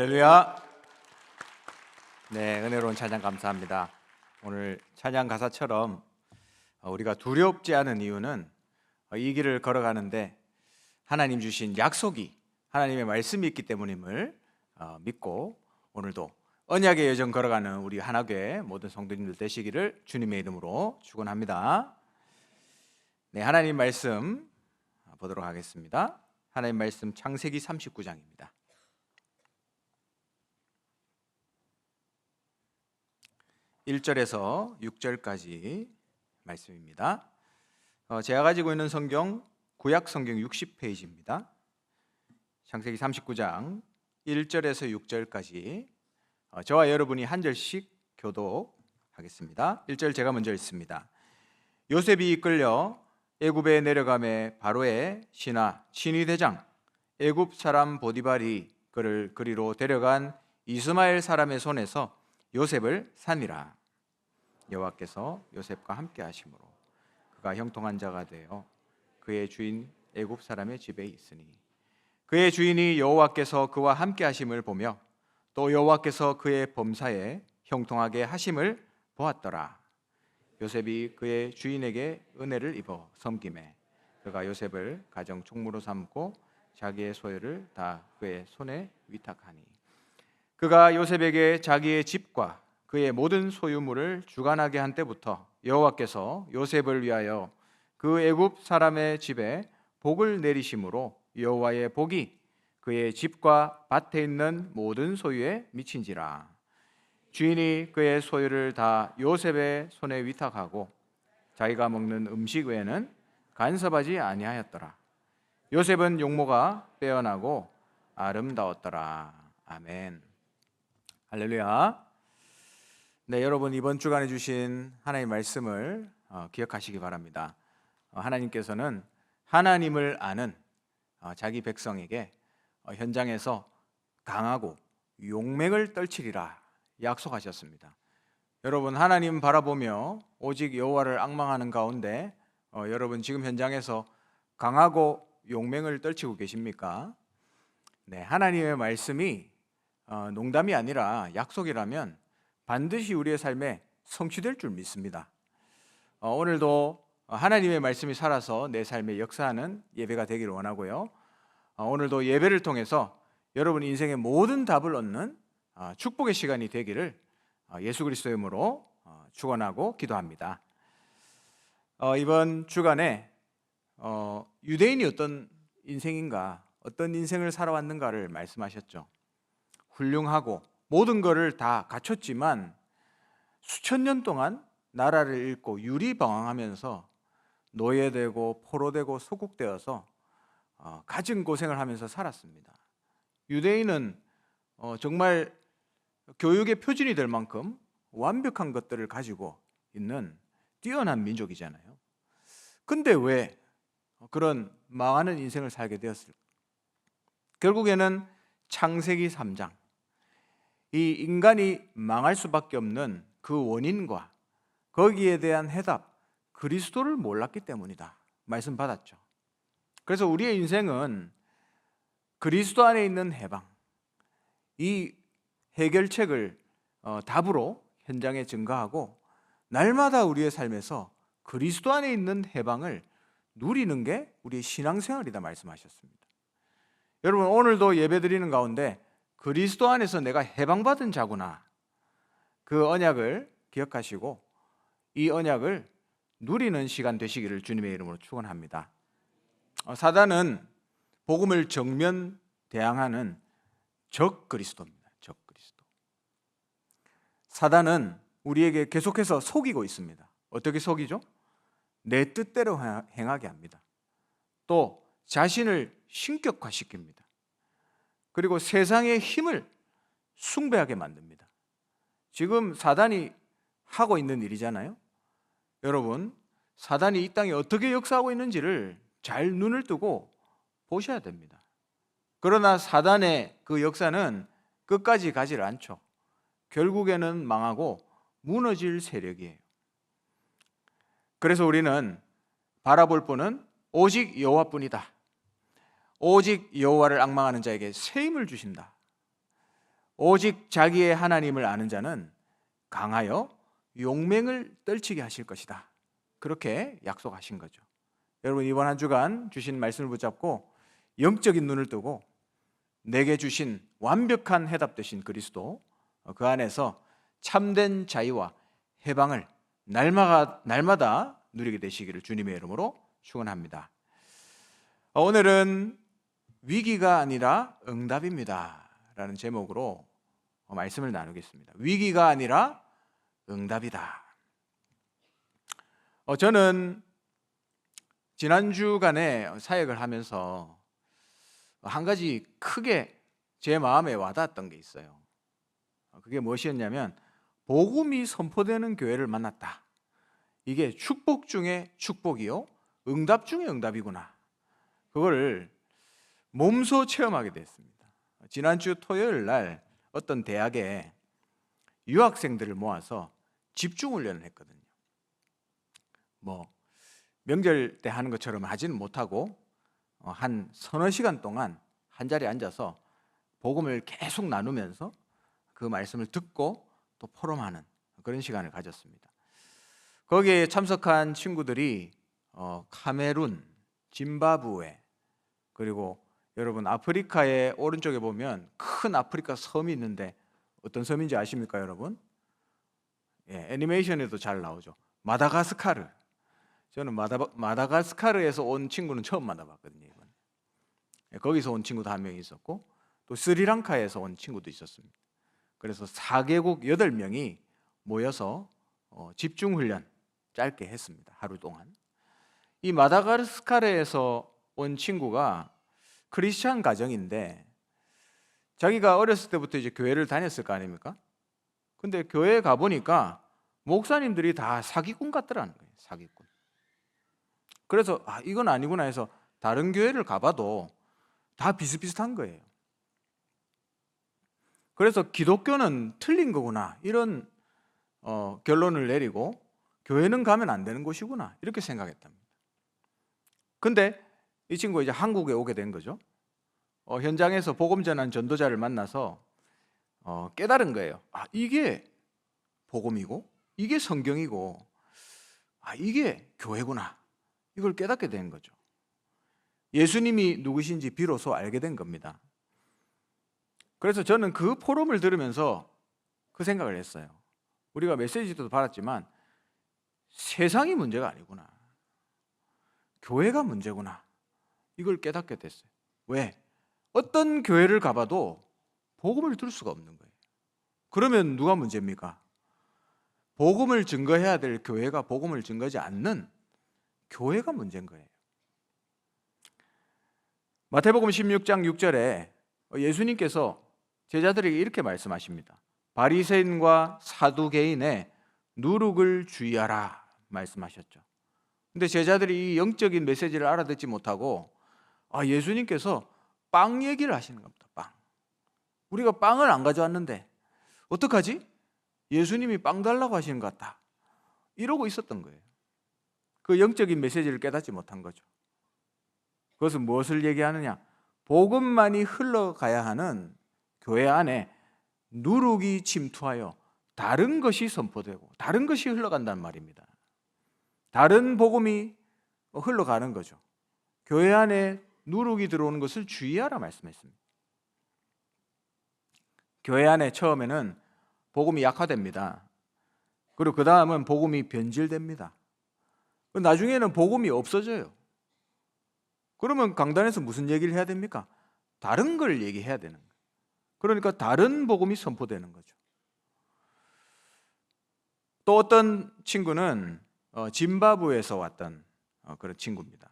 할렐루야. 네, 은혜로운 찬양 감사합니다. 오늘 찬양 가사처럼 우리가 두렵지 않은 이유는 이 길을 걸어가는데 하나님 주신 약속이, 하나님의 말씀이 있기 때문임을 믿고 오늘도 언약의 여정 걸어가는 우리 하나교회 모든 성도님들 되시기를 주님의 이름으로 축원합니다. 네, 하나님 말씀 보도록 하겠습니다. 하나님 말씀 창세기 39장입니다. 1절에서 6절까지 말씀입니다. 제가 가지고 있는 성경 구약 성경 60페이지입니다. 창세기 39장 1절에서 6절까지 저와 여러분이 한 절씩 교독하겠습니다. 1절 제가 먼저 읽습니다. 요셉이 이끌려 애굽에 내려가매 바로의 신하 친위대장 애굽 사람 보디발이 그를 그리로 데려간 이스마엘 사람의 손에서 요셉을 산이라. 여호와께서 요셉과 함께 하심으로 그가 형통한 자가 되어 그의 주인 애굽 사람의 집에 있으니 그의 주인이 여호와께서 그와 함께 하심을 보며 또 여호와께서 그의 범사에 형통하게 하심을 보았더라. 요셉이 그의 주인에게 은혜를 입어 섬기매 그가 요셉을 가정 총무로 삼고 자기의 소유를 다 그의 손에 위탁하니 그가 요셉에게 자기의 집과 그의 모든 소유물을 주관하게 한 때부터 여호와께서 요셉을 위하여 그 애굽 사람의 집에 복을 내리심으로 여호와의 복이 그의 집과 밭에 있는 모든 소유에 미친지라. 주인이 그의 소유를 다 요셉의 손에 위탁하고 자기가 먹는 음식 외에는 간섭하지 아니하였더라. 요셉은 용모가 빼어나고 아름다웠더라. 아멘. 할렐루야. 네, 여러분 이번 주간에 주신 하나님의 말씀을 기억하시기 바랍니다. 하나님께서는 하나님을 아는 자기 백성에게 현장에서 강하고 용맹을 떨치리라 약속하셨습니다. 여러분 하나님 바라보며 오직 여호와를 앙망하는 가운데 여러분 지금 현장에서 강하고 용맹을 떨치고 계십니까? 네, 하나님의 말씀이 농담이 아니라 약속이라면 반드시 우리의 삶에 성취될 줄 믿습니다. 오늘도 하나님의 말씀이 살아서 내 삶에 역사하는 예배가 되기를 원하고요. 오늘도 예배를 통해서 여러분 인생의 모든 답을 얻는 축복의 시간이 되기를 예수 그리스도의 이름으로 축원하고 기도합니다. 이번 주간에 유대인이 어떤 인생인가, 어떤 인생을 살아왔는가를 말씀하셨죠. 훌륭하고 모든 것을 다 갖췄지만 수천 년 동안 나라를 잃고 유리방황하면서 노예되고 포로되고 소국되어서 가진 고생을 하면서 살았습니다. 유대인은 정말 교육의 표준이 될 만큼 완벽한 것들을 가지고 있는 뛰어난 민족이잖아요. 근데 왜 그런 망하는 인생을 살게 되었을까? 결국에는 창세기 3장, 이 인간이 망할 수밖에 없는 그 원인과 거기에 대한 해답, 그리스도를 몰랐기 때문이다 말씀 받았죠. 그래서 우리의 인생은 그리스도 안에 있는 해방, 이 해결책을 답으로 현장에 증거하고 날마다 우리의 삶에서 그리스도 안에 있는 해방을 누리는 게 우리의 신앙생활이다 말씀하셨습니다. 여러분 오늘도 예배드리는 가운데 그리스도 안에서 내가 해방받은 자구나, 그 언약을 기억하시고 이 언약을 누리는 시간 되시기를 주님의 이름으로 축원합니다. 사단은 복음을 정면 대항하는 적 그리스도입니다. 적 그리스도. 사단은 우리에게 계속해서 속이고 있습니다. 어떻게 속이죠? 내 뜻대로 행하게 합니다. 또 자신을 신격화시킵니다. 그리고 세상의 힘을 숭배하게 만듭니다. 지금 사단이 하고 있는 일이잖아요. 여러분, 사단이 이 땅에 어떻게 역사하고 있는지를 잘 눈을 뜨고 보셔야 됩니다. 그러나 사단의 그 역사는 끝까지 가지를 않죠. 결국에는 망하고 무너질 세력이에요. 그래서 우리는 바라볼 분은 오직 여호와뿐이다. 오직 여호와를 앙망하는 자에게 새 힘을 주신다. 오직 자기의 하나님을 아는 자는 강하여 용맹을 떨치게 하실 것이다. 그렇게 약속하신 거죠. 여러분, 이번 한 주간 주신 말씀을 붙잡고 영적인 눈을 뜨고 내게 주신 완벽한 해답 되신 그리스도, 그 안에서 참된 자유와 해방을 날마다 누리게 되시기를 주님의 이름으로 축원합니다. 오늘은 위기가 아니라 응답입니다 라는 제목으로 말씀을 나누겠습니다. 위기가 아니라 응답이다. 저는 지난 주간에 사역을 하면서 한 가지 크게 제 마음에 와닿았던 게 있어요. 그게 무엇이었냐면 복음이 선포되는 교회를 만났다. 이게 축복 중에 축복이요, 응답 중에 응답이구나. 그걸 몸소 체험하게 됐습니다. 지난주 토요일 날 어떤 대학에 유학생들을 모아서 집중훈련을 했거든요. 명절 때 하는 것처럼 하지는 못하고 한 서너 시간 동안 한 자리에 앉아서 복음을 계속 나누면서 그 말씀을 듣고 또 포럼하는 그런 시간을 가졌습니다. 거기에 참석한 친구들이 카메룬, 짐바브웨, 그리고 여러분 아프리카의 오른쪽에 보면 큰 아프리카 섬이 있는데 어떤 섬인지 아십니까 여러분? 애니메이션에도 잘 나오죠. 마다가스카르. 저는 마다가스카르에서 온 친구는 처음 만나봤거든요. 이번에. 거기서 온 친구도 한 명 있었고 또 스리랑카에서 온 친구도 있었습니다. 그래서 4개국 8명이 모여서 집중훈련 짧게 했습니다. 하루 동안. 이 마다가스카르에서 온 친구가 크리스찬 가정인데 자기가 어렸을 때부터 이제 교회를 다녔을 거 아닙니까? 근데 교회에 가보니까 목사님들이 다 사기꾼 같더라는 거예요. 사기꾼. 그래서 이건 아니구나 해서 다른 교회를 가봐도 다 비슷비슷한 거예요. 그래서 기독교는 틀린 거구나 이런 결론을 내리고 교회는 가면 안 되는 곳이구나 이렇게 생각했답니다. 근데 이 친구가 이제 한국에 오게 된 거죠. 현장에서 복음 전한 전도자를 만나서 깨달은 거예요. 이게 복음이고 이게 성경이고 이게 교회구나 이걸 깨닫게 된 거죠. 예수님이 누구신지 비로소 알게 된 겁니다. 그래서 저는 그 포럼을 들으면서 그 생각을 했어요. 우리가 메시지도 받았지만 세상이 문제가 아니구나. 교회가 문제구나. 이걸 깨닫게 됐어요. 왜? 어떤 교회를 가봐도 복음을 들을 수가 없는 거예요. 그러면 누가 문제입니까? 복음을 증거해야 될 교회가 복음을 증거하지 않는 교회가 문제인 거예요. 마태복음 16장 6절에 예수님께서 제자들에게 이렇게 말씀하십니다. 바리새인과 사두개인의 누룩을 주의하라 말씀하셨죠. 근데 제자들이 이 영적인 메시지를 알아듣지 못하고 예수님께서 빵 얘기를 하시는 겁니다. 빵. 우리가 빵을 안 가져왔는데 어떡하지? 예수님이 빵 달라고 하시는 것 같다. 이러고 있었던 거예요. 그 영적인 메시지를 깨닫지 못한 거죠. 그것은 무엇을 얘기하느냐? 복음만이 흘러가야 하는 교회 안에 누룩이 침투하여 다른 것이 선포되고 다른 것이 흘러간단 말입니다. 다른 복음이 흘러가는 거죠. 교회 안에 누룩이 들어오는 것을 주의하라 말씀했습니다. 교회 안에 처음에는 복음이 약화됩니다. 그리고 그 다음은 복음이 변질됩니다. 나중에는 복음이 없어져요. 그러면 강단에서 무슨 얘기를 해야 됩니까? 다른 걸 얘기해야 되는 거예요. 그러니까 다른 복음이 선포되는 거죠. 또 어떤 친구는 짐바브웨에서 왔던 그런 친구입니다.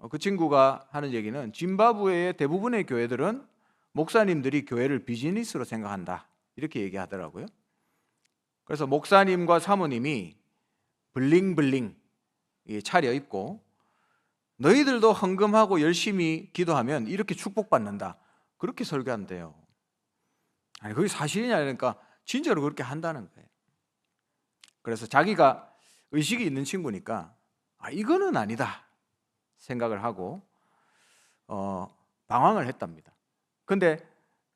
그 친구가 하는 얘기는 짐바브웨의 대부분의 교회들은 목사님들이 교회를 비즈니스로 생각한다 이렇게 얘기하더라고요. 그래서 목사님과 사모님이 블링블링 차려입고 너희들도 헌금하고 열심히 기도하면 이렇게 축복받는다 그렇게 설교한대요. 아니 그게 사실이냐 그러니까 진짜로 그렇게 한다는 거예요. 그래서 자기가 의식이 있는 친구니까 이거는 아니다 생각을 하고 방황을 했답니다. 근데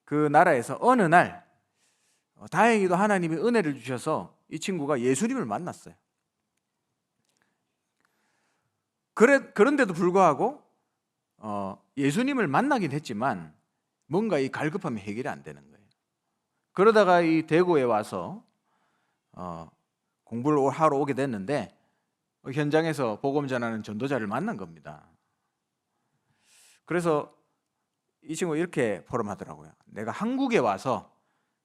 그 나라에서 어느 날 다행히도 하나님이 은혜를 주셔서 이 친구가 예수님을 만났어요. 그런데도 불구하고 예수님을 만나긴 했지만 뭔가 이 갈급함이 해결이 안 되는 거예요. 그러다가 이 대구에 와서 공부를 하러 오게 됐는데 현장에서 복음 전하는 전도자를 만난 겁니다. 그래서 이 친구가 이렇게 포럼하더라고요. 내가 한국에 와서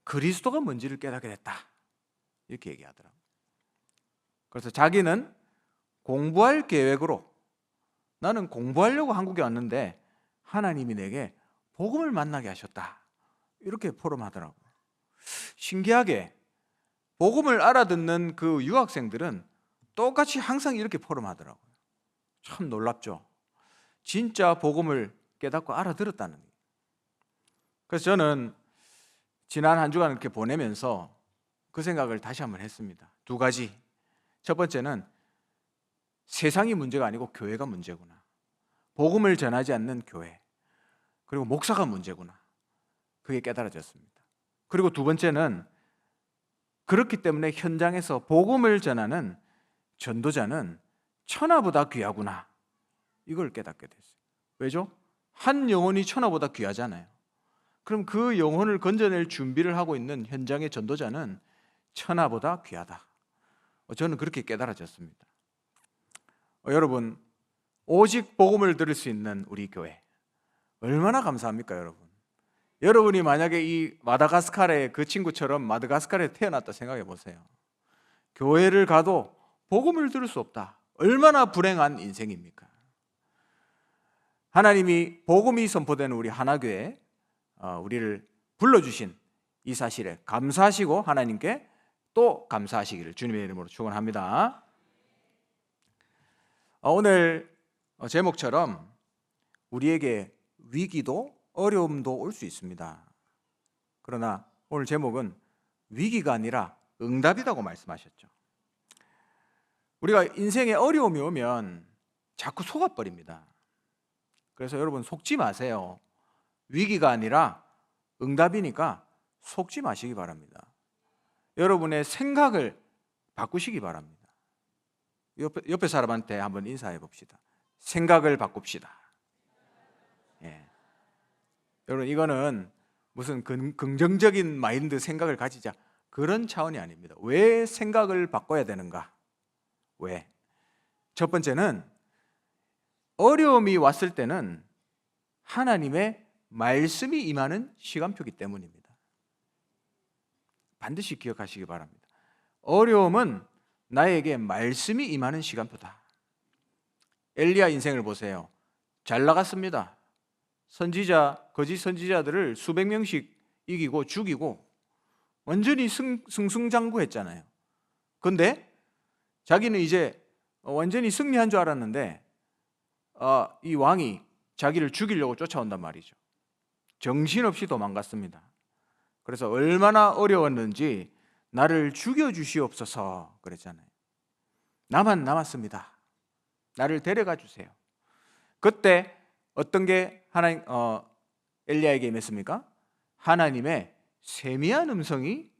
그리스도가 뭔지를 깨닫게 됐다, 이렇게 얘기하더라고요. 그래서 자기는 공부할 계획으로, 나는 공부하려고 한국에 왔는데 하나님이 내게 복음을 만나게 하셨다, 이렇게 포럼하더라고요. 신기하게 복음을 알아듣는 그 유학생들은 똑같이 항상 이렇게 포럼하더라고요. 참 놀랍죠. 진짜 복음을 깨닫고 알아들었다는 거예요. 그래서 저는 지난 한 주간 이렇게 보내면서 그 생각을 다시 한번 했습니다. 두 가지. 첫 번째는 세상이 문제가 아니고 교회가 문제구나. 복음을 전하지 않는 교회, 그리고 목사가 문제구나. 그게 깨달아졌습니다. 그리고 두 번째는 그렇기 때문에 현장에서 복음을 전하는 전도자는 천하보다 귀하구나, 이걸 깨닫게 됐어요. 왜죠? 한 영혼이 천하보다 귀하잖아요. 그럼 그 영혼을 건져낼 준비를 하고 있는 현장의 전도자는 천하보다 귀하다. 저는 그렇게 깨달아졌습니다. 여러분, 오직 복음을 들을 수 있는 우리 교회, 얼마나 감사합니까, 여러분? 여러분이 만약에 이 마다가스카르의 그 친구처럼 마다가스카르에 태어났다 생각해 보세요. 교회를 가도 복음을 들을 수 없다. 얼마나 불행한 인생입니까? 하나님이 복음이 선포되는 우리 하나교회, 우리를 불러주신 이 사실에 감사하시고 하나님께 또 감사하시기를 주님의 이름으로 축원합니다. 오늘 제목처럼 우리에게 위기도 어려움도 올 수 있습니다. 그러나 오늘 제목은 위기가 아니라 응답이라고 말씀하셨죠. 우리가 인생에 어려움이 오면 자꾸 속아버립니다. 그래서 여러분, 속지 마세요. 위기가 아니라 응답이니까 속지 마시기 바랍니다. 여러분의 생각을 바꾸시기 바랍니다. 옆에 사람한테 한번 인사해 봅시다. 생각을 바꿉시다. 예. 여러분, 이거는 무슨 긍정적인 마인드, 생각을 가지자, 그런 차원이 아닙니다. 왜 생각을 바꿔야 되는가? 왜? 첫 번째는 어려움이 왔을 때는 하나님의 말씀이 임하는 시간표이기 때문입니다. 반드시 기억하시기 바랍니다. 어려움은 나에게 말씀이 임하는 시간표다. 엘리야 인생을 보세요. 잘 나갔습니다. 거짓 선지자들을 수백 명씩 이기고 죽이고 완전히 승승장구했잖아요. 그런데 자기는 이제 완전히 승리한 줄 알았는데 이 왕이 자기를 죽이려고 쫓아온단 말이죠. 정신없이 도망갔습니다. 그래서 얼마나 어려웠는지 나를 죽여주시옵소서 그랬잖아요. 나만 남았습니다. 나를 데려가 주세요. 그때 어떤 게 엘리야에게 임했습니까? 하나님의 세미한 음성이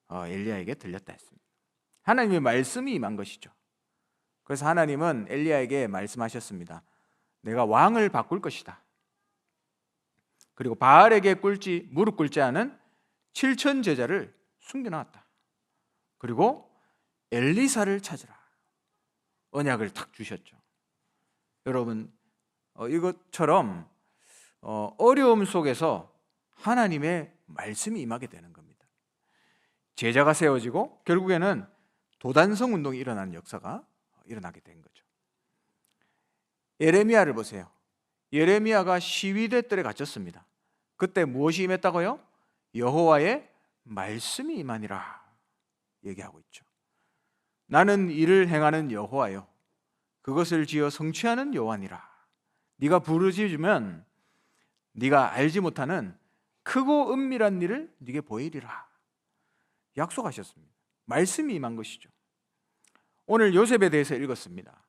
엘리야에게 들렸다 했습니다. 하나님의 말씀이 임한 것이죠. 그래서 하나님은 엘리야에게 말씀하셨습니다. 내가 왕을 바꿀 것이다. 그리고 바알에게 무릎 꿇지 않은 7천 제자를 숨겨놨다. 그리고 엘리사를 찾으라. 언약을 탁 주셨죠. 여러분, 이것처럼 어려움 속에서 하나님의 말씀이 임하게 되는 겁니다. 제자가 세워지고 결국에는 도단성 운동이 일어나는 역사가 일어나게 된 거죠. 예레미야를 보세요. 예레미야가 시위대 뜰에 갇혔습니다. 그때 무엇이 임했다고요? 여호와의 말씀이 임하니라 얘기하고 있죠. 나는 이를 행하는 여호와요, 그것을 지어 성취하는 여호와니라. 네가 부르짖으면 네가 알지 못하는 크고 은밀한 일을 네게 보이리라 약속하셨습니다. 말씀이 임한 것이죠. 오늘 요셉에 대해서 읽었습니다.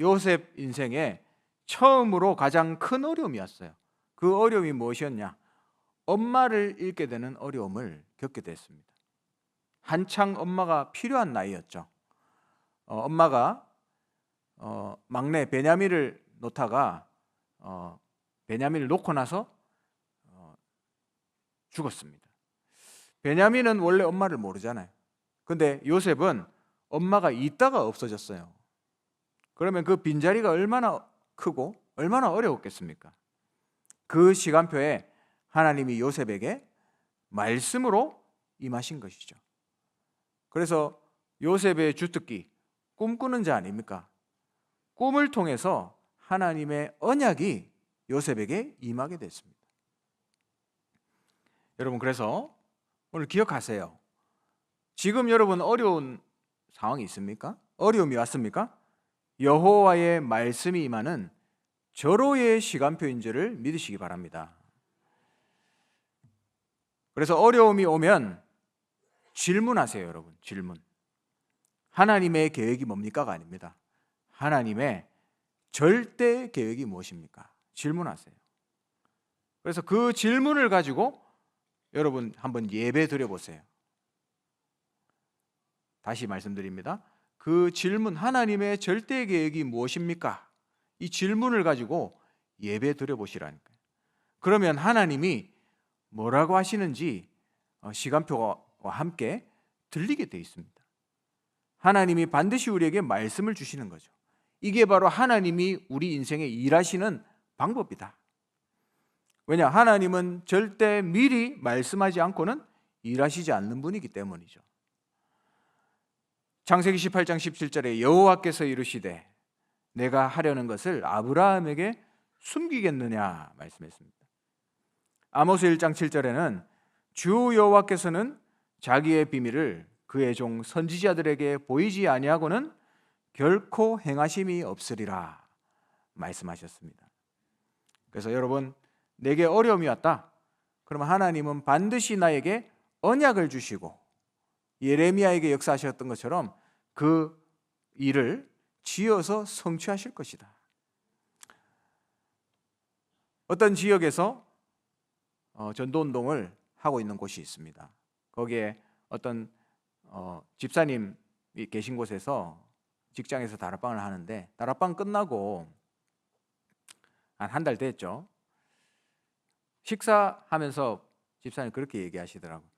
요셉 인생에 처음으로 가장 큰 어려움이 왔어요. 그 어려움이 무엇이었냐? 엄마를 잃게 되는 어려움을 겪게 됐습니다. 한창 엄마가 필요한 나이였죠. 엄마가 막내 베냐민을 놓다가 베냐민을 놓고 나서 죽었습니다. 베냐민은 원래 엄마를 모르잖아요. 근데 요셉은 엄마가 있다가 없어졌어요. 그러면 그 빈자리가 얼마나 크고 얼마나 어려웠겠습니까? 그 시간표에 하나님이 요셉에게 말씀으로 임하신 것이죠. 그래서 요셉의 주특기, 꿈꾸는 자 아닙니까? 꿈을 통해서 하나님의 언약이 요셉에게 임하게 됐습니다. 여러분, 그래서 오늘 기억하세요. 지금 여러분 어려운 상황이 있습니까? 어려움이 왔습니까? 여호와의 말씀이 임하는 절호의 시간표인 줄을 믿으시기 바랍니다. 그래서 어려움이 오면 질문하세요, 여러분. 질문. 하나님의 계획이 뭡니까가 아닙니다. 하나님의 절대 계획이 무엇입니까? 질문하세요. 그래서 그 질문을 가지고 여러분 한번 예배 드려보세요. 다시 말씀드립니다. 그 질문, 하나님의 절대 계획이 무엇입니까? 이 질문을 가지고 예배 드려보시라니까요. 그러면 하나님이 뭐라고 하시는지 시간표와 함께 들리게 돼 있습니다. 하나님이 반드시 우리에게 말씀을 주시는 거죠. 이게 바로 하나님이 우리 인생에 일하시는 방법이다. 왜냐? 하나님은 절대 미리 말씀하지 않고는 일하시지 않는 분이기 때문이죠. 창세기 18장 17절에 여호와께서 이르시되 내가 하려는 것을 아브라함에게 숨기겠느냐 말씀했습니다. 아모스 1장 7절에는 주 여호와께서는 자기의 비밀을 그의 종 선지자들에게 보이지 아니하고는 결코 행하심이 없으리라 말씀하셨습니다. 그래서 여러분, 내게 어려움이 왔다. 그러면 하나님은 반드시 나에게 언약을 주시고 예레미야에게 역사하셨던 것처럼 그 일을 지어서 성취하실 것이다. 어떤 지역에서 전도운동을 하고 있는 곳이 있습니다. 거기에 어떤 집사님이 계신 곳에서 직장에서 다락방을 하는데 다락방 끝나고 한 달 됐죠. 식사하면서 집사님 그렇게 얘기하시더라고요.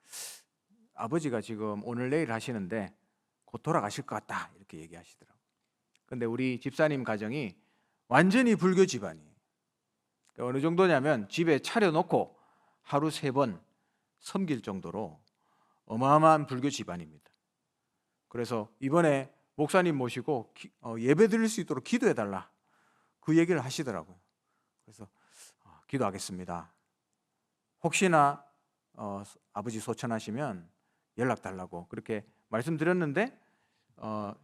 아버지가 지금 오늘 내일 하시는데 곧 돌아가실 것 같다 이렇게 얘기하시더라고요. 근데 우리 집사님 가정이 완전히 불교 집안이에요. 어느 정도냐면 집에 차려놓고 하루 3번 섬길 정도로 어마어마한 불교 집안입니다. 그래서 이번에 목사님 모시고 예배 드릴 수 있도록 기도해달라 그 얘기를 하시더라고요. 그래서 기도하겠습니다. 혹시나 아버지 소천하시면 연락 달라고 그렇게 말씀드렸는데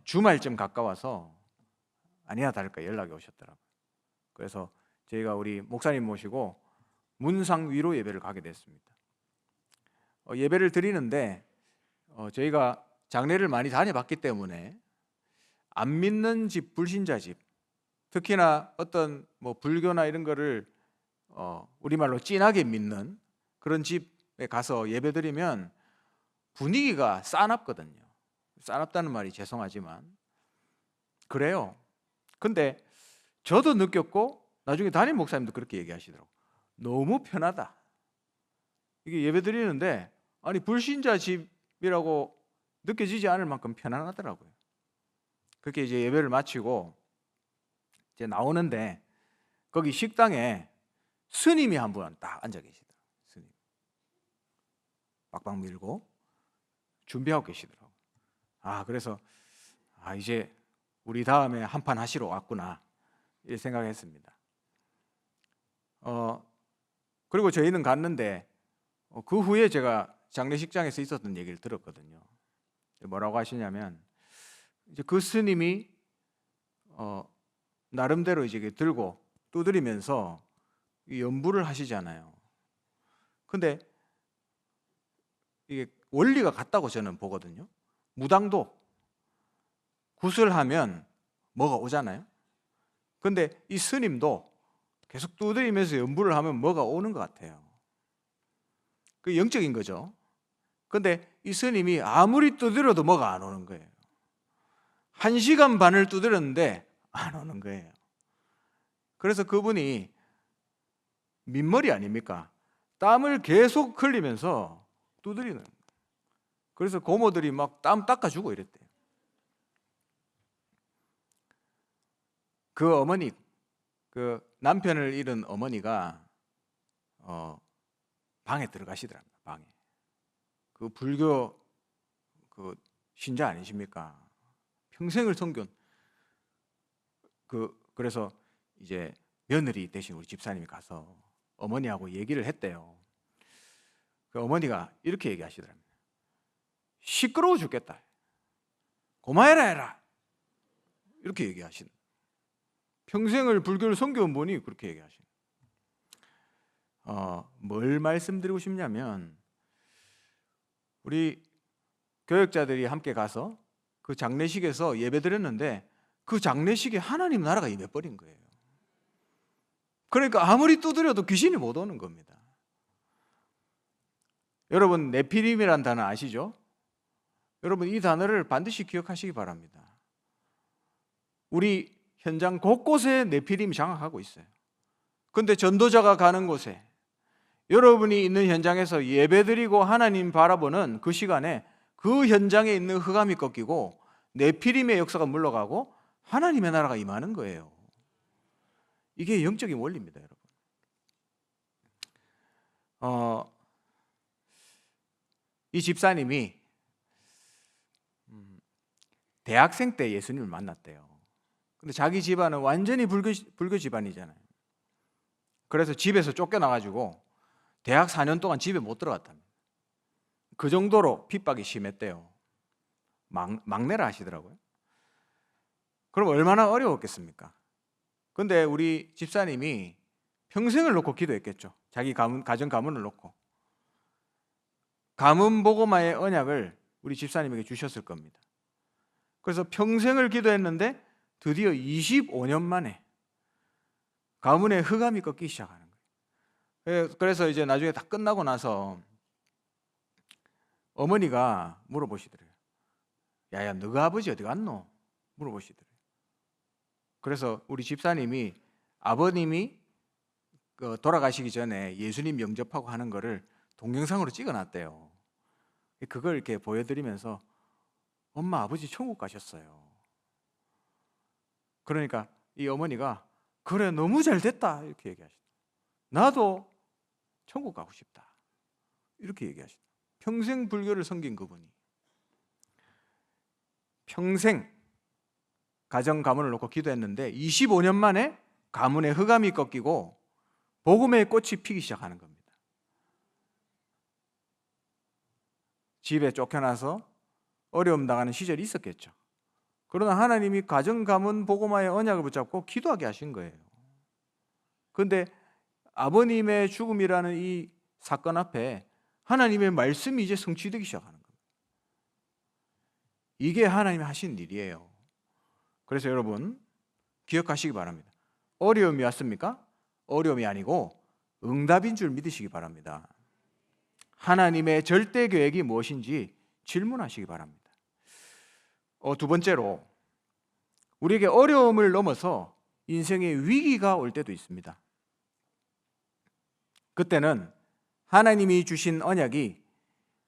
주말쯤 가까워서 아니나 다를까 연락이 오셨더라고요. 그래서 저희가 우리 목사님 모시고 문상 위로 예배를 가게 됐습니다. 예배를 드리는데 저희가 장례를 많이 다녀봤기 때문에 안 믿는 집, 불신자 집, 특히나 어떤 불교나 이런 거를 우리말로 진하게 믿는 그런 집에 가서 예배 드리면 분위기가 싸납거든요. 싸납다는 말이 죄송하지만 그래요. 근데 저도 느꼈고 나중에 담임 목사님도 그렇게 얘기하시더라고요. 너무 편하다. 이게 예배 드리는데 아니 불신자 집이라고 느껴지지 않을 만큼 편안하더라고요. 그렇게 이제 예배를 마치고 이제 나오는데 거기 식당에 스님이 한 분 딱 앉아 계시더라고요. 스님 빡빡 밀고 준비하고 계시더라고요. 그래서 이제 우리 다음에 한판 하시러 왔구나 이렇게 생각했습니다. 그리고 저희는 갔는데 그 후에 제가 장례식장에서 있었던 얘기를 들었거든요. 뭐라고 하시냐면 이제 그 스님이 나름대로 이제 들고 두드리면서 연부를 하시잖아요. 근데 이게 원리가 같다고 저는 보거든요. 무당도 구슬하면 뭐가 오잖아요. 근데 이 스님도 계속 두드리면서 연부를 하면 뭐가 오는 것 같아요. 그 영적인 거죠. 근데 이 스님이 아무리 두드려도 뭐가 안 오는 거예요. 1시간 반을 두드렸는데 안 오는 거예요. 그래서 그분이 민머리 아닙니까? 땀을 계속 흘리면서 두드리는 거예요. 그래서 고모들이 막 땀 닦아주고 이랬대요. 그 어머니, 그 남편을 잃은 어머니가 방에 들어가시더랍니다. 방에. 그 불교 그 신자 아니십니까? 평생을 섬긴 그래서 이제 며느리 대신 우리 집사님이 가서 어머니하고 얘기를 했대요. 그 어머니가 이렇게 얘기하시더랍니다. 시끄러워 죽겠다. 고마해라 해라. 이렇게 얘기하시는. 평생을 불교를 섬겨온 분이 그렇게 얘기하시는. 뭘 말씀드리고 싶냐면 우리 교역자들이 함께 가서 그 장례식에서 예배드렸는데 그 장례식에 하나님 나라가 임해버린 거예요. 그러니까 아무리 두드려도 귀신이 못 오는 겁니다. 여러분 네피림이라는 단어 아시죠? 여러분 이 단어를 반드시 기억하시기 바랍니다. 우리 현장 곳곳에 네피림이 장악하고 있어요. 그런데 전도자가 가는 곳에 여러분이 있는 현장에서 예배드리고 하나님 바라보는 그 시간에 그 현장에 있는 흑암이 꺾이고 네피림의 역사가 물러가고 하나님의 나라가 임하는 거예요. 이게 영적인 원리입니다, 여러분. 이 집사님이 대학생 때 예수님을 만났대요. 근데 자기 집안은 완전히 불교 집안이잖아요. 그래서 집에서 쫓겨나가지고 대학 4년 동안 집에 못 들어갔답니다. 그 정도로 핍박이 심했대요. 막내라 하시더라고요. 그럼 얼마나 어려웠겠습니까? 근데 우리 집사님이 평생을 놓고 기도했겠죠. 자기 가정 가문을 놓고. 가문 복음화의 언약을 우리 집사님에게 주셨을 겁니다. 그래서 평생을 기도했는데 드디어 25년 만에 가문의 흑암이 꺾이기 시작하는 거예요. 그래서 이제 나중에 다 끝나고 나서 어머니가 물어보시더래요. 야야, 너가 아버지 어디 갔노? 물어보시더래요. 그래서 우리 집사님이 아버님이 돌아가시기 전에 예수님 영접하고 하는 거를 동영상으로 찍어놨대요. 그걸 이렇게 보여드리면서 엄마 아버지 천국 가셨어요. 그러니까 이 어머니가 그래 너무 잘 됐다 이렇게 얘기하시더라고요. 나도 천국 가고 싶다 이렇게 얘기하시더라고요. 평생 불교를 섬긴 그분이 평생 가정 가문을 놓고 기도했는데 25년 만에 가문의 흑암이 꺾이고 복음의 꽃이 피기 시작하는 겁니다. 집에 쫓겨나서 어려움 당하는 시절이 있었겠죠. 그러나 하나님이 가정 가문 복음화의 언약을 붙잡고 기도하게 하신 거예요. 그런데 아버님의 죽음이라는 이 사건 앞에 하나님의 말씀이 이제 성취되기 시작하는 겁니다. 이게 하나님이 하신 일이에요. 그래서 여러분 기억하시기 바랍니다. 어려움이 왔습니까? 어려움이 아니고 응답인 줄 믿으시기 바랍니다. 하나님의 절대 계획이 무엇인지 질문하시기 바랍니다. 두 번째로 우리에게 어려움을 넘어서 인생의 위기가 올 때도 있습니다. 그때는 하나님이 주신 언약이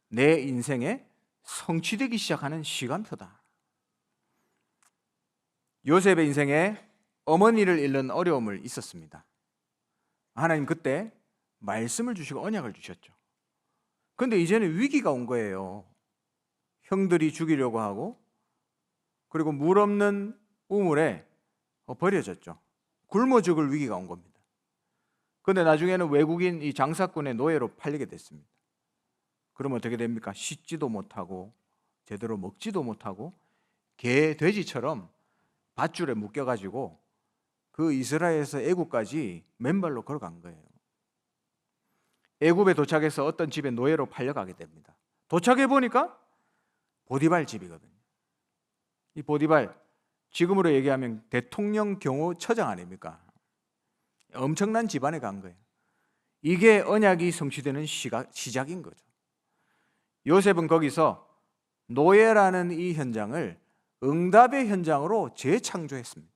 내 인생에 성취되기 시작하는 시간표다. 요셉의 인생에 어머니를 잃는 어려움을 있었습니다. 하나님 그때 말씀을 주시고 언약을 주셨죠. 그런데 이제는 위기가 온 거예요. 형들이 죽이려고 하고 그리고 물 없는 우물에 버려졌죠. 굶어 죽을 위기가 온 겁니다. 그런데 나중에는 외국인 이 장사꾼의 노예로 팔리게 됐습니다. 그러면 어떻게 됩니까? 씻지도 못하고 제대로 먹지도 못하고 개, 돼지처럼 밧줄에 묶여가지고 그 이스라엘에서 애굽까지 맨발로 걸어간 거예요. 애굽에 도착해서 어떤 집에 노예로 팔려가게 됩니다. 도착해 보니까 보디발 집이거든요. 이 보디발 지금으로 얘기하면 대통령 경호처장 아닙니까? 엄청난 집안에 간 거예요. 이게 언약이 성취되는 시작인 거죠. 요셉은 거기서 노예라는 이 현장을 응답의 현장으로 재창조했습니다.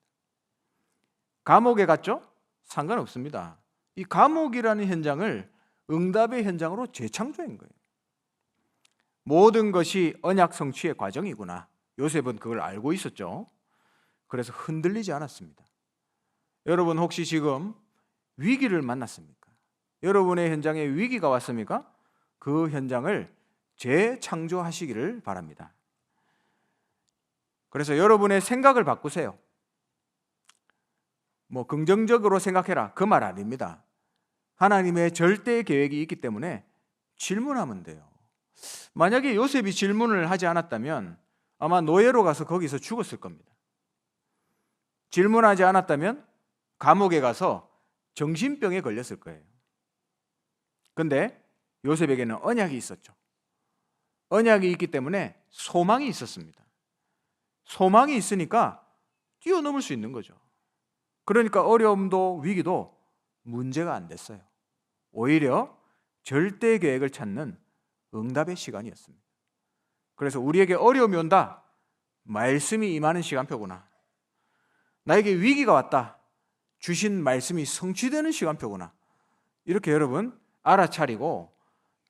감옥에 갔죠? 상관없습니다. 이 감옥이라는 현장을 응답의 현장으로 재창조한 거예요. 모든 것이 언약 성취의 과정이구나. 요셉은 그걸 알고 있었죠. 그래서 흔들리지 않았습니다. 여러분 혹시 지금 위기를 만났습니까? 여러분의 현장에 위기가 왔습니까? 그 현장을 재창조하시기를 바랍니다. 그래서 여러분의 생각을 바꾸세요. 뭐 긍정적으로 생각해라 그 말 아닙니다. 하나님의 절대 계획이 있기 때문에 질문하면 돼요. 만약에 요셉이 질문을 하지 않았다면 아마 노예로 가서 거기서 죽었을 겁니다. 질문하지 않았다면 감옥에 가서 정신병에 걸렸을 거예요. 근데 요셉에게는 언약이 있었죠. 언약이 있기 때문에 소망이 있었습니다. 소망이 있으니까 뛰어넘을 수 있는 거죠. 그러니까 어려움도 위기도 문제가 안 됐어요. 오히려 절대 계획을 찾는 응답의 시간이었습니다. 그래서 우리에게 어려움이 온다. 말씀이 임하는 시간표구나. 나에게 위기가 왔다. 주신 말씀이 성취되는 시간표구나. 이렇게 여러분 알아차리고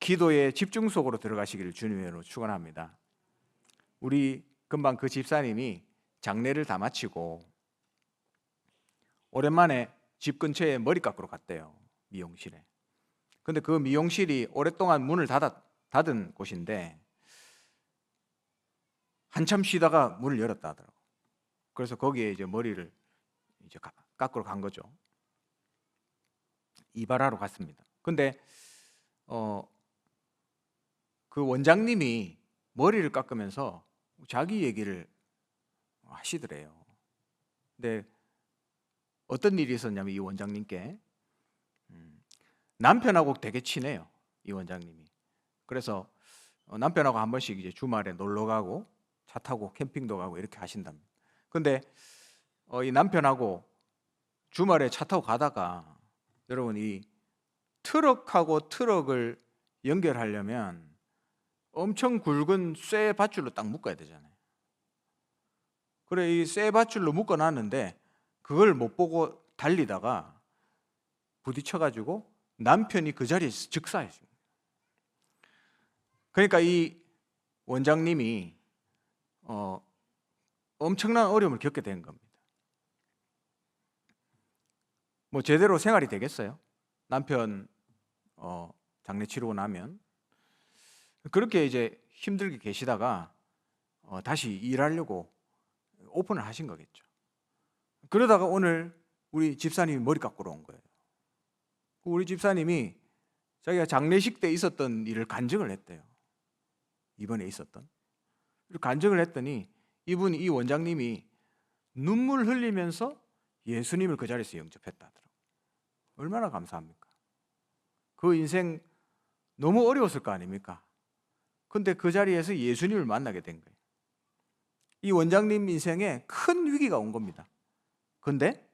기도의 집중 속으로 들어가시기를 주님으로 축원합니다. 우리 금방 그 집사님이 장례를 다 마치고 오랜만에 집 근처에 머리 깎으러 갔대요. 미용실에. 근데 그 미용실이 오랫동안 문을 닫은 곳인데 한참 쉬다가 문을 열었다 하더라고요. 그래서 거기에 이제 머리를 이제 깎으러 간 거죠. 이발하러 갔습니다. 근데 그 원장님이 머리를 깎으면서 자기 얘기를 하시더래요. 근데 어떤 일이 있었냐면 이 원장님께 남편하고 되게 친해요. 이 원장님이. 그래서 남편하고 한 번씩 이제 주말에 놀러 가고 차 타고 캠핑도 가고 이렇게 하신답니다. 근데 이 남편하고 주말에 차 타고 가다가 여러분 이 트럭하고 트럭을 연결하려면 엄청 굵은 쇠 밧줄로 딱 묶어야 되잖아요. 그래 이 쇠 밧줄로 묶어놨는데 그걸 못 보고 달리다가 부딪혀가지고 남편이 그 자리에서 즉사했습니다. 그러니까 이 원장님이 엄청난 어려움을 겪게 된 겁니다. 뭐 제대로 생활이 되겠어요? 남편 장례 치르고 나면 그렇게 이제 힘들게 계시다가 다시 일하려고 오픈을 하신 거겠죠. 그러다가 오늘 우리 집사님이 머리 깎으러 온 거예요. 우리 집사님이 자기가 장례식 때 있었던 일을 간증을 했대요. 이번에 있었던 간증을 했더니 이 원장님이 눈물 흘리면서 예수님을 그 자리에서 영접했다 하더라고요. 얼마나 감사합니까? 그 인생 너무 어려웠을 거 아닙니까? 근데 그 자리에서 예수님을 만나게 된 거예요. 이 원장님 인생에 큰 위기가 온 겁니다. 근데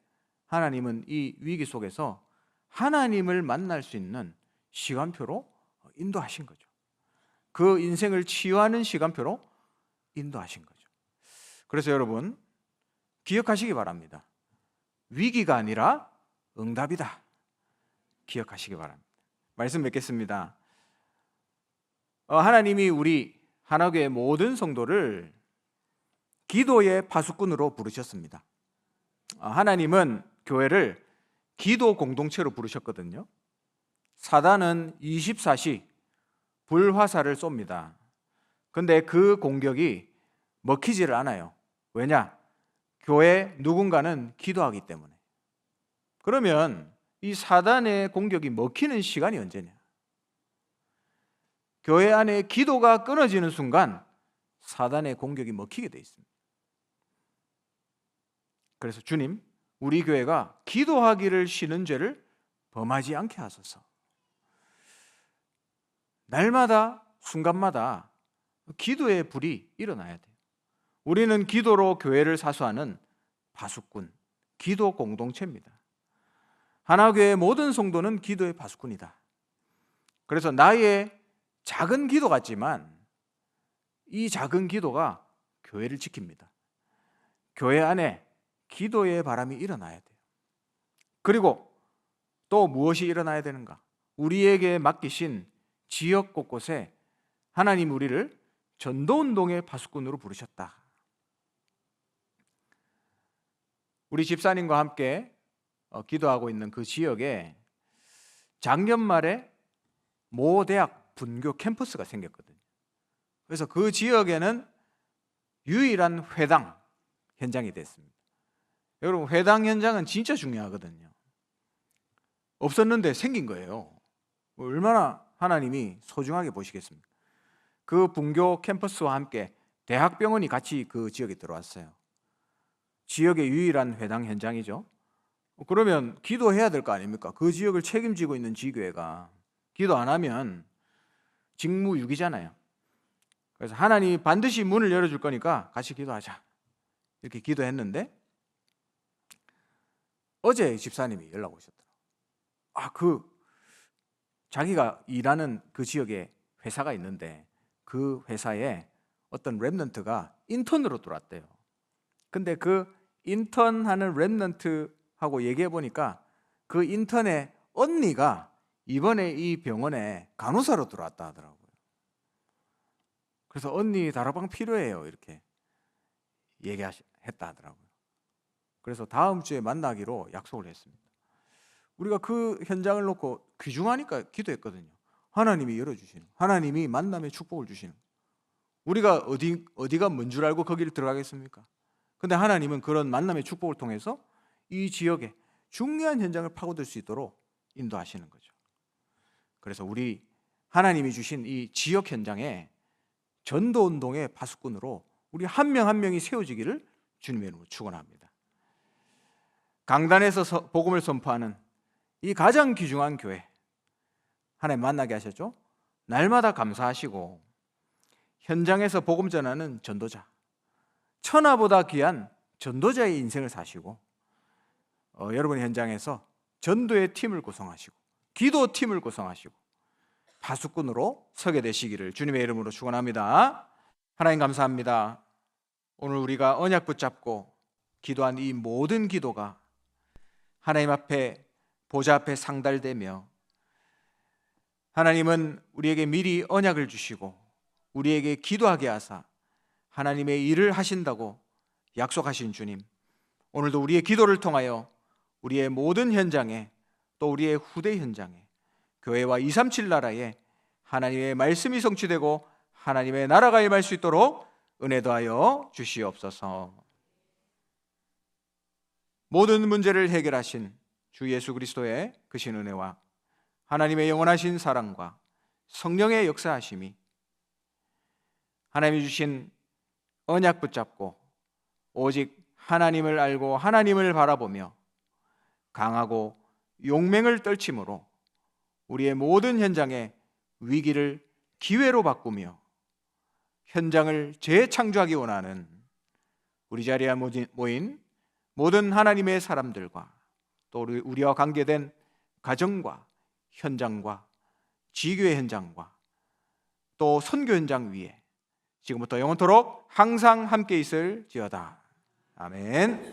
하나님은 이 위기 속에서 하나님을 만날 수 있는 시간표로 인도하신 거죠. 그 인생을 치유하는 시간표로 인도하신 거죠. 그래서 여러분 기억하시기 바랍니다. 위기가 아니라 응답이다. 기억하시기 바랍니다. 말씀 맺겠습니다. 하나님이 우리 하나교회 모든 성도를 기도의 파수꾼으로 부르셨습니다. 하나님은 교회를 기도 공동체로 부르셨거든요. 사단은 24시 불화살을 쏩니다. 근데 그 공격이 먹히지를 않아요. 왜냐? 교회 누군가는 기도하기 때문에. 그러면 이 사단의 공격이 먹히는 시간이 언제냐? 교회 안에 기도가 끊어지는 순간 사단의 공격이 먹히게 돼 있습니다. 그래서 주님, 우리 교회가 기도하기를 쉬는 죄를 범하지 않게 하소서. 날마다 순간마다 기도의 불이 일어나야 돼요. 우리는 기도로 교회를 사수하는 파수꾼, 기도 공동체입니다. 하나교회의 모든 성도는 기도의 파수꾼이다. 그래서 나의 작은 기도 같지만 이 작은 기도가 교회를 지킵니다. 교회 안에 기도의 바람이 일어나야 돼요. 그리고 또 무엇이 일어나야 되는가? 우리에게 맡기신 지역 곳곳에 하나님 우리를 전도운동의 파수꾼으로 부르셨다. 우리 집사님과 함께 기도하고 있는 그 지역에 작년 말에 모 대학 분교 캠퍼스가 생겼거든요. 그래서 그 지역에는 유일한 회당 현장이 됐습니다. 여러분, 회당 현장은 진짜 중요하거든요. 없었는데 생긴 거예요. 얼마나 하나님이 소중하게 보시겠습니까? 그 분교 캠퍼스와 함께 대학병원이 같이 그 지역에 들어왔어요. 지역의 유일한 회당 현장이죠. 그러면 기도해야 될 거 아닙니까? 그 지역을 책임지고 있는 지교회가 기도 안 하면 직무유기잖아요. 그래서 하나님이 반드시 문을 열어줄 거니까 같이 기도하자, 이렇게 기도했는데 어제 집사님이 연락 오셨더라고요. 자기가 일하는 그 지역에 회사가 있는데 그 회사에 어떤 랩런트가 인턴으로 들어왔대요. 근데 그 인턴하는 랩런트하고 얘기해 보니까 그 인턴의 언니가 이번에 이 병원에 간호사로 들어왔다 하더라고요. 그래서 언니 다락방 필요해요, 이렇게 얘기했다 하더라고요. 그래서 다음 주에 만나기로 약속을 했습니다. 우리가 그 현장을 놓고 귀중하니까 기도했거든요. 하나님이 열어주시는, 하나님이 만남의 축복을 주시는. 우리가 어디가 뭔 줄 알고 거기를 들어가겠습니까? 근데 하나님은 그런 만남의 축복을 통해서 이 지역에 중요한 현장을 파고들 수 있도록 인도하시는 거죠. 그래서 우리 하나님이 주신 이 지역 현장에 전도운동의 파수꾼으로 우리 한 명 한 명이 세워지기를 주님의 이름으로 축원합니다. 강단에서 복음을 선포하는 이 가장 귀중한 교회, 하나님 만나게 하셨죠? 날마다 감사하시고 현장에서 복음 전하는 전도자, 천하보다 귀한 전도자의 인생을 사시고 여러분의 현장에서 전도의 팀을 구성하시고 기도팀을 구성하시고 파수꾼으로 서게 되시기를 주님의 이름으로 축원합니다. 하나님 감사합니다. 오늘 우리가 언약 붙잡고 기도한 이 모든 기도가 하나님 앞에 보좌 앞에 상달되며 하나님은 우리에게 미리 언약을 주시고 우리에게 기도하게 하사 하나님의 일을 하신다고 약속하신 주님, 오늘도 우리의 기도를 통하여 우리의 모든 현장에 또 우리의 후대 현장에 교회와 237 나라에 하나님의 말씀이 성취되고 하나님의 나라가 임할 수 있도록 은혜 더하여 주시옵소서. 모든 문제를 해결하신 주 예수 그리스도의 크신 은혜와 하나님의 영원하신 사랑과 성령의 역사하심이 하나님이 주신 언약 붙잡고 오직 하나님을 알고 하나님을 바라보며 강하고 용맹을 떨침으로 우리의 모든 현장의 위기를 기회로 바꾸며 현장을 재창조하기 원하는 우리 자리에 모인 모든 하나님의 사람들과 또 우리와 관계된 가정과 현장과 지교의 현장과 또 선교 현장 위에 지금부터 영원토록 항상 함께 있을지어다. 아멘.